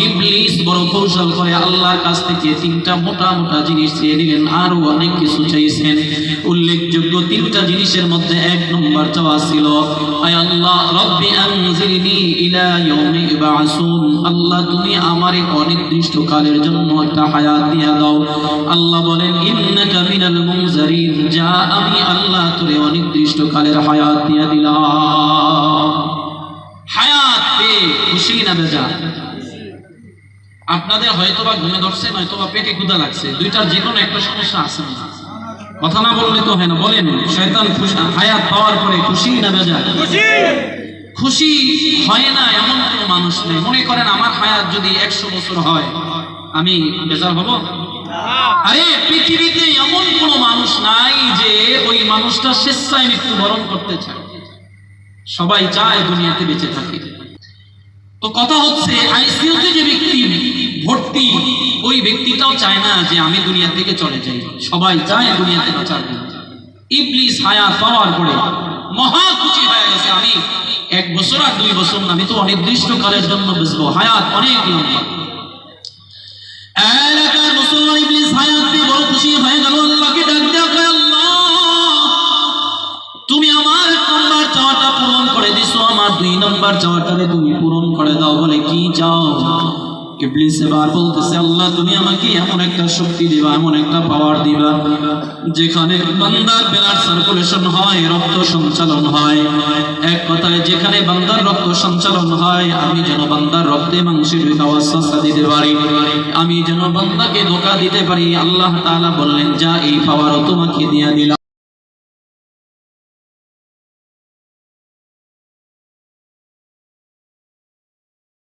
ইবলিস বড় কৌশল করে আল্লাহর কাছ থেকে তিনটা মোটা মোটা জিনিস চেয়ে নিলেন, আরো অনেক কিছু চাইছেন। উল্লেখযোগ্য তিনটা জিনিসের মধ্যে এক নম্বর চাওয়া ছিল, আয় আল্লাহ রব্বি আনজিলনি ইলা ইয়াউমি ইবআসুন, আল্লাহ তুমি আমারে অনির্দিষ্ট কালের জন্য একটা হায়াত দিয়া দাও। আল্লাহ বলেন ইন্নাকা মিনাল মুনজারিন, যা আমি আল্লাহ তোরে অনির্দিষ্ট কালের হায়াত দিয়া দিলাম। হায়াত পেয়ে খুশি না বেজার? আপনাদের হয়তোবা ঘুমে ধরছে, নয়তোবা পেটে ক্ষুধা লাগছে, দুইটার যে কোনো একটা সমস্যা আছে না? কথা না বললে তো হয় না, বলেন। শয়তান হায়াত পাওয়ার পরে খুশি না বেজার? খুশি হয় না এমন কোনো মানুষ নেই। মনে করেন আমার হায়াত যদি 100 বছর হয়, আমি বেজার হব? আরে পৃথিবীতে এমন কোনো মানুষ নাই যে ওই মানুষটা স্বেচ্ছায় মৃত্যুবরণ করতে চায়। সবাই চায় দুনিয়াতে বেঁচে থাকে। তো কথা হচ্ছে আইসিইউতে যে ব্যক্তি ভর্তি, ওই ব্যক্তিটাও চায় না যে আমি দুনিয়া থেকে চলে যাই, সবাই চায় দুনিয়াতে বাঁচার জন্য। ইবলিস হায়াত পাওয়ার পরে মহা খুশি হয়ে গেছে, আমি 1 বছর আর 2 বছর না, আমি তো অনির্দিষ্ট কালের জন্য বেঁচবো, হায়াত অনেক লম্বা। এলাকার মুসলমান ইবলিস হায়াত পেয়ে বড় খুশি হয়ে গেল, আল্লাহকে ডাক দেয়া, আল্লাহ তুমি আমার 1 নম্বর চাওয়াটা পূরণ করে দিছো, আমার 2 নম্বর চাওয়াটারে তুমি পূরণ করে দাও। বলে কি চাও? ইবলিস এবার বলতেছে, আল্লাহ তুমি আমাকে এমন একটা শক্তি দিবা, এমন একটা পাওয়ার দিবা, যেখানে বান্দার ব্লাড সার্কুলেশন হয়, রক্ত সঞ্চালন হয়। এক কথায় যেখানে বান্দার রক্ত সঞ্চালন হয়, আমি যেন বান্দার রক্তে মাংসে ওয়াসওয়াসা দিতে পারি, আমি যেন বান্দাকে ধোঁকা দিতে পারি। আল্লাহ তাআলা বললেন, যা এই পাওয়ারও তোমাকে দিয়ে দিলাম।